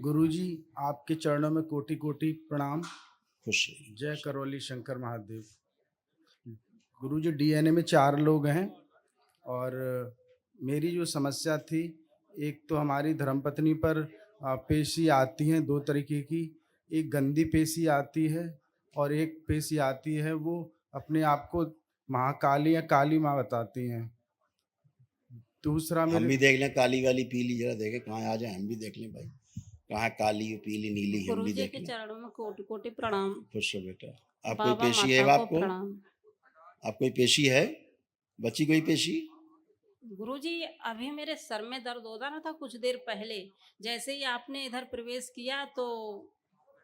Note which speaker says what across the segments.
Speaker 1: गुरुजी, आपके चरणों में कोटि कोटि प्रणाम।
Speaker 2: खुश रहिए।
Speaker 1: जय करौली शंकर महादेव। गुरुजी, डीएनए में 4 लोग हैं और मेरी जो समस्या थी, एक तो हमारी धर्मपत्नी पर पेशी आती हैं 2 तरीके की। एक गंदी पेशी आती है और एक पेशी आती है वो अपने आप को महाकाली या काली माँ बताती हैं। दूसरा
Speaker 2: हम
Speaker 1: मेरे
Speaker 2: भी देख लें, काली वाली पीली जरा देखें कहाँ आ जाए, हम भी देख लें भाई, कहाँ काली पीली नीली, हम भी
Speaker 3: गुरुजी
Speaker 2: देख
Speaker 3: के
Speaker 2: लें।
Speaker 3: चरणों में कोटि कोटि प्रणाम।
Speaker 2: खुश हो बेटा। आप कोई
Speaker 3: बाबा
Speaker 2: पेशी है
Speaker 3: माता को
Speaker 2: आपको?
Speaker 3: प्रणाम।
Speaker 2: आप कोई पेशी है? बच्ची कोई पेशी?
Speaker 3: गुरुजी, अभी मेरे सर में दर्द हो रहा था कुछ देर पहले, जैसे ही आपने इधर प्रवेश किया तो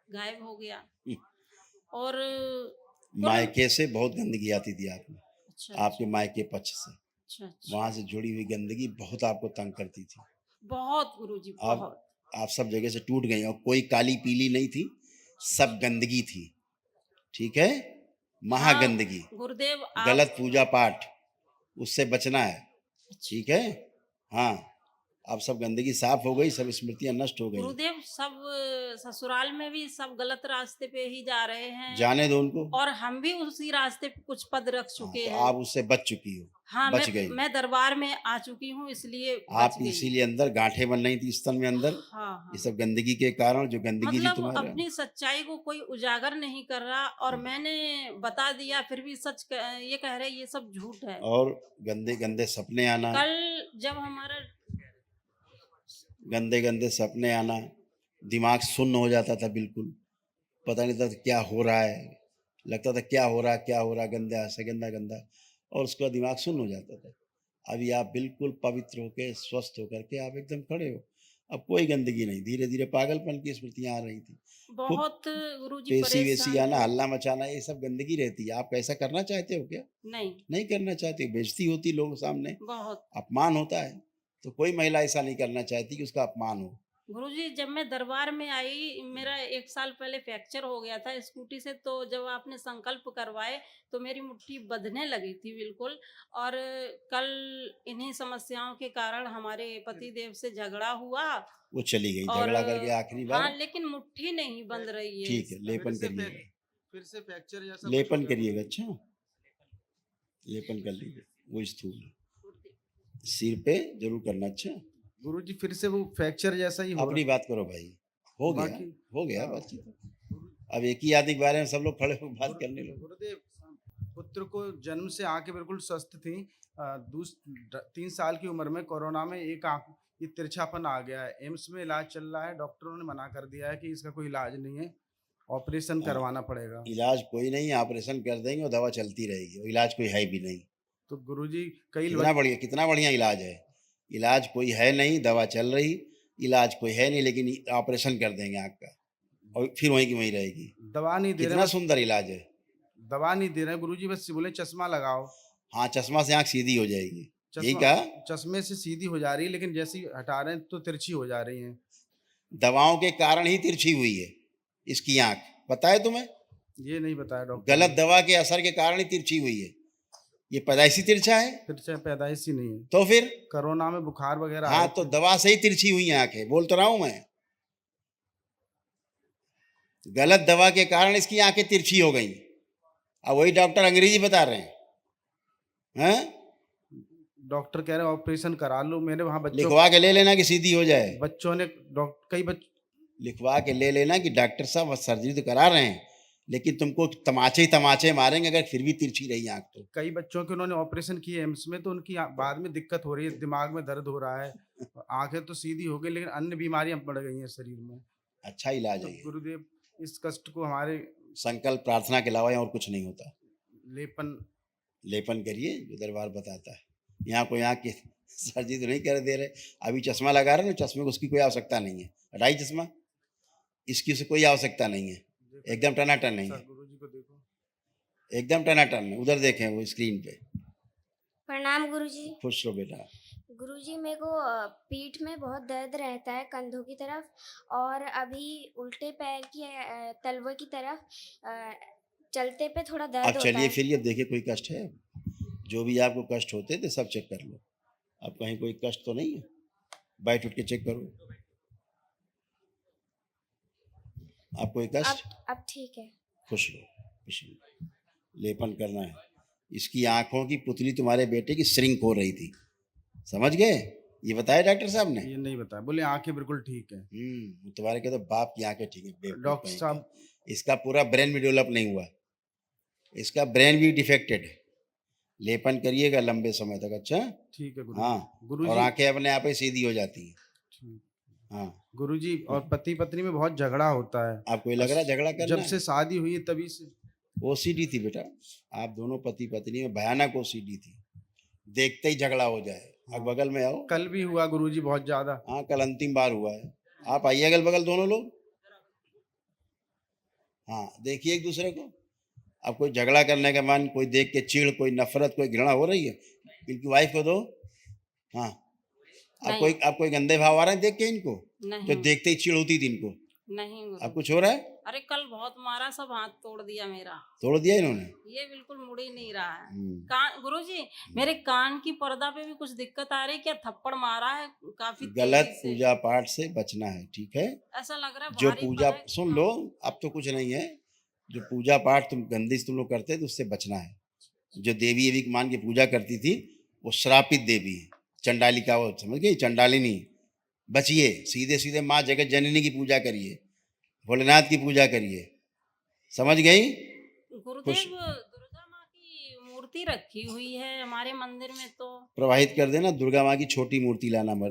Speaker 3: गायब हो गया। और कुल
Speaker 2: मायके से बहुत गंदगी आती थी आप में,
Speaker 3: अच्छा
Speaker 2: आपके मायके पक्ष से,
Speaker 3: अच्छा अच्छा
Speaker 2: वहां से जुड़ी हुई गंदगी बहुत आपको तंग करती थी।
Speaker 3: बहुत गुरुजी
Speaker 2: अब
Speaker 3: बहुत।
Speaker 2: आप सब जगह से टूट गई और कोई काली पीली नहीं थी, सब गंदगी थी। ठीक है,
Speaker 3: हाँ
Speaker 2: महागंदगी,
Speaker 3: गुरुदेव
Speaker 2: गलत
Speaker 3: आप
Speaker 2: पूजा पाठ, उससे बचना है।
Speaker 3: अच्छा।
Speaker 2: ठीक है, हाँ, अब सब गंदगी साफ हो गई, सब स्मृतियां नष्ट हो गई।
Speaker 3: गुरुदेव, सब ससुराल में भी सब गलत रास्ते पे ही जा रहे हैं
Speaker 2: जाने दो उनको।
Speaker 3: और हम भी उसी रास्ते पे कुछ पद रख
Speaker 2: हाँ,
Speaker 3: चुके
Speaker 2: तो
Speaker 3: हैं।
Speaker 2: आप उससे बच चुकी हो,
Speaker 3: हाँ,
Speaker 2: बच गई।
Speaker 3: मैं दरबार में आ चुकी हूँ, इसलिए
Speaker 2: आप
Speaker 3: बच गई।
Speaker 2: इसीलिए अंदर गांठें बन रही थी स्तन में अंदर,
Speaker 3: हाँ
Speaker 2: ये
Speaker 3: हाँ,
Speaker 2: सब गंदगी के कारण, जो गंदगी थी
Speaker 3: मतलब
Speaker 2: तुम्हारे।
Speaker 3: अपनी सच्चाई को कोई उजागर नहीं कर रहा और मैंने बता दिया फिर भी ये कह रहे ये सब झूठ है।
Speaker 2: और गंदे गंदे सपने आना,
Speaker 3: कल जब हमारा
Speaker 2: गंदे गंदे सपने आना, दिमाग सुन्न हो जाता था बिल्कुल, पता नहीं था क्या हो रहा है, लगता था क्या हो रहा क्या हो रहा, गंदा से गंदा गंदा, और उसका दिमाग सुन्न हो जाता था। अभी आप बिल्कुल पवित्र होके स्वस्थ होकर के आप एकदम खड़े हो, अब कोई गंदगी नहीं, धीरे धीरे पागलपन की स्मृतियां आ रही थी, खूब
Speaker 3: बहुत गुरुजी
Speaker 2: पेशी वेसी
Speaker 3: परेशान
Speaker 2: आना,
Speaker 3: हूँ।
Speaker 2: हल्ला मचाना, ये सब गंदगी रहती है। आप ऐसा करना चाहते हो क्या?
Speaker 3: नहीं,
Speaker 2: नहीं करना चाहते, बेइज्जती होती लोगों के सामने,
Speaker 3: बहुत।
Speaker 2: अपमान होता है, तो कोई महिला ऐसा नहीं करना चाहती कि उसका अपमान हो।
Speaker 3: गुरुजी, जब मैं दरबार में आई, मेरा 1 साल पहले फ्रैक्चर हो गया था स्कूटी से, तो जब आपने संकल्प करवाए तो मेरी मुट्ठी बंधने लगी थी बिल्कुल। और कल इन्हीं समस्याओं के कारण हमारे पति देव से झगड़ा हुआ
Speaker 2: वो चली गई
Speaker 3: और
Speaker 2: झगड़ा करके आखिरी बार।
Speaker 3: हाँ, लेकिन मुट्ठी नहीं बंध रही है।
Speaker 2: ठीक है, लेपन करिएगा,
Speaker 1: फिर से फ्रैक्चर जैसा कुछ हो
Speaker 2: लेपन
Speaker 1: गया।
Speaker 2: करिएगा। अच्छा, लेपन कर लीजिए, वो स्थूल है, सिर पे जरूर करना। अच्छा,
Speaker 1: गुरुजी, फिर से वो फ्रैक्चर जैसा ही हो
Speaker 2: अपनी
Speaker 1: रहा।
Speaker 2: बात करो भाई, हो गया,
Speaker 1: बाकी
Speaker 2: हो गया
Speaker 1: हाँ,
Speaker 2: बातचीत। अब एक ही आदमी के बारे में सब लोग खड़े होकर बात करने लगे।
Speaker 1: गुरुदेव, पुत्र को जन्म से आंखें बिल्कुल स्वस्थ थी। 3 साल की उम्र में कोरोना में एक आंख ये तिरछापन आ गया है। एम्स में इलाज चल रहा है, डॉक्टरों ने मना कर दिया है कि इसका कोई इलाज नहीं है, ऑपरेशन
Speaker 2: हाँ,
Speaker 1: करवाना पड़ेगा।
Speaker 2: इलाज कोई नहीं, ऑपरेशन कर देंगे और दवा चलती रहेगी, और इलाज कोई है भी नहीं।
Speaker 1: तो गुरुजी, कई
Speaker 2: कितना बढ़िया, कितना बढ़िया इलाज है। इलाज कोई है नहीं, दवा चल रही, इलाज कोई है नहीं, लेकिन ऑपरेशन कर देंगे आँख का और फिर वहीं की वहीं रहेगी।
Speaker 1: दवा नहीं दे रहे
Speaker 2: कितना
Speaker 1: बस,
Speaker 2: सुंदर इलाज है।
Speaker 1: दवा नहीं दे रहे गुरुजी, बस बोले चश्मा लगाओ।
Speaker 2: हाँ, चश्मा से आँख सीधी हो जाएगी, यही
Speaker 1: चश्मा
Speaker 2: कहा।
Speaker 1: चश्मे से सीधी हो जा रही है, लेकिन जैसे ही हटा रहे हैं तो तिरछी हो जा रही है।
Speaker 2: दवाओं के कारण ही तिरछी हुई है इसकी आँख, पता है तुम्हें?
Speaker 1: ये नहीं बताया डॉक्टर
Speaker 2: गलत
Speaker 1: ने।
Speaker 2: दवा के असर के कारण ही तिरछी हुई है, ये पैदाइशी तिरछा है।
Speaker 1: तिरछा पैदाइशी नहीं है,
Speaker 2: तो फिर
Speaker 1: कोरोना में बुखार वगैरह आए
Speaker 2: हाँ, तो
Speaker 1: थे।
Speaker 2: दवा से ही तिरछी हुई है आंखें, बोल तो रहा हूं मैं। गलत दवा के कारण इसकी आंखें तिरछी हो गई, अब वही डॉक्टर अंग्रेजी बता रहे हैं।
Speaker 1: डॉक्टर कह रहे हैं ऑपरेशन करा लो। मैंने वहाँ
Speaker 2: लिखवा के ले लेना कि सीधी हो जाए,
Speaker 1: बच्चों ने कई
Speaker 2: लिखवा के ले लेना कि डॉक्टर साहब सर्जरी तो करा रहे हैं, लेकिन तुमको तमाचे ही तमाचे मारेंगे अगर फिर भी तिरछी रही आंख तो।
Speaker 1: कई बच्चों के उन्होंने ऑपरेशन किए एम्स में, तो उनकी बाद में दिक्कत हो रही है, दिमाग में दर्द हो रहा है, आंखें तो सीधी हो गई लेकिन अन्य बीमारियां बढ़ गई हैं शरीर में।
Speaker 2: अच्छा इलाज
Speaker 1: तो
Speaker 2: है ये।
Speaker 1: गुरुदेव, इस कष्ट को हमारे
Speaker 2: संकल्प प्रार्थना के अलावा और कुछ नहीं होता।
Speaker 1: लेपन
Speaker 2: लेपन करिए, जो दरबार बताता है। यहाँ कोई आँख की सर्जरी तो नहीं कर दे रहे, अभी चश्मा लगा रहे ना, चश्मे को उसकी कोई आवश्यकता नहीं है, हटाई चश्मा, इसकी उसे कोई आवश्यकता नहीं है, एकदम टनाटन नहीं है,
Speaker 1: गुरुजी को देखो,
Speaker 2: एकदम टनाटन है। उधर देखें वो स्क्रीन पे।
Speaker 4: प्रणाम गुरुजी।
Speaker 2: खुश रहो बेटा।
Speaker 4: गुरुजी, मेरे को पीठ में बहुत दर्द रहता है कंधों की तरफ, और अभी उल्टे पैर की तलवे की तरफ चलते पे थोड़ा
Speaker 2: अब
Speaker 4: दर्द होता
Speaker 2: चलिए
Speaker 4: है।
Speaker 2: फिर, ये देखिए कोई कष्ट है? जो भी आपको कष्ट होते थे सब चेक कर लो, अब कहीं कोई कष्ट तो नहीं है, बैठ उठ के चेक करो। आप कोई कष्ट?
Speaker 4: अब ठीक है।
Speaker 2: खुश रहो, खुश रहो। लेपन करना है। इसकी आंखों की पुतली तुम्हारे बेटे की श्रिंक हो रही थी, समझ गए? ये बताया डॉक्टर साहब ने?
Speaker 1: ये नहीं बताया, बोले आंखें बिल्कुल ठीक है।
Speaker 2: तुम्हारे के तो बाप की आंखें ठीक है, बेवकूफ
Speaker 1: डॉक्टर
Speaker 2: कहीं
Speaker 1: साहब
Speaker 2: का। इसका पूरा ब्रेन भी डेवलप नहीं हुआ, इसका ब्रेन भी डिफेक्टेड है। लेपन करिएगा लंबे समय तक, अच्छा?
Speaker 1: ठीक है गुरु।
Speaker 2: हाँ,
Speaker 1: गुरुजी
Speaker 2: और आंखें अपने आप ही सीधी हो जाती हैं।
Speaker 1: ठीक।
Speaker 2: हाँ,
Speaker 1: गुरुजी, और पति पत्नी में बहुत झगड़ा होता है।
Speaker 2: आपको ये लग रहा है झगड़ा करना
Speaker 1: जब से शादी हुई है तभी से।
Speaker 2: ओसीडी थी बेटा, आप दोनों पति पत्नी में भयानक ओसीडी थी, देखते ही झगड़ा हो जाए। अब बगल में आओ।
Speaker 1: कल भी हुआ गुरुजी बहुत ज्यादा।
Speaker 2: हाँ, कल अंतिम बार हुआ है। आप आइए अगल बगल दोनों लोग। हाँ, देखिए एक दूसरे को। अब कोई झगड़ा करने के मन, कोई देख के चिढ़, कोई नफरत, कोई घृणा हो रही है? इनकी वाइफ को दो। हाँ,
Speaker 3: नहीं।
Speaker 2: आप कोई गंदे भाव आ रहे हैं देख के इनको?
Speaker 3: नहीं
Speaker 2: तो देखते ही चिढ़ होती थी इनको।
Speaker 3: नहीं गुरु।
Speaker 2: अब कुछ हो रहा है?
Speaker 3: अरे कल बहुत मारा, सब हाथ तोड़ दिया मेरा।
Speaker 2: तोड़ दिया इन्होंने?
Speaker 3: ये बिल्कुल मुड़ ही नहीं रहा है।
Speaker 2: हम्म।
Speaker 3: कान गुरुजी, मेरे कान की पर्दा पे भी कुछ दिक्कत आ रही है क्या? थप्पड़ मारा है काफी
Speaker 2: गलत
Speaker 3: तेजी से।
Speaker 2: पूजा पाठ से बचना है, ठीक है?
Speaker 3: ऐसा लग रहा है
Speaker 2: जो
Speaker 3: भारी
Speaker 2: पूजा,
Speaker 3: पड़ है।
Speaker 2: सुन लो, अब तो कुछ नहीं है। जो पूजा पाठ तुम गंदी से तुम लोग करते थे, उससे बचना है। जो देवी एवी की मान के पूजा करती थी, वो श्रापित देवी है, चंडालिका, वो समझ गई, चंडालिनी। बचिए, सीधे सीधे माँ जगत जननी की पूजा करिए, भोलेनाथ की पूजा करिए, समझ गई?
Speaker 3: गुरुदेव, दुर्गा माँ की मूर्ति रखी हुई है हमारे मंदिर में, तो
Speaker 2: प्रवाहित कर देना, दुर्गा माँ की छोटी मूर्ति लाना,
Speaker 3: वो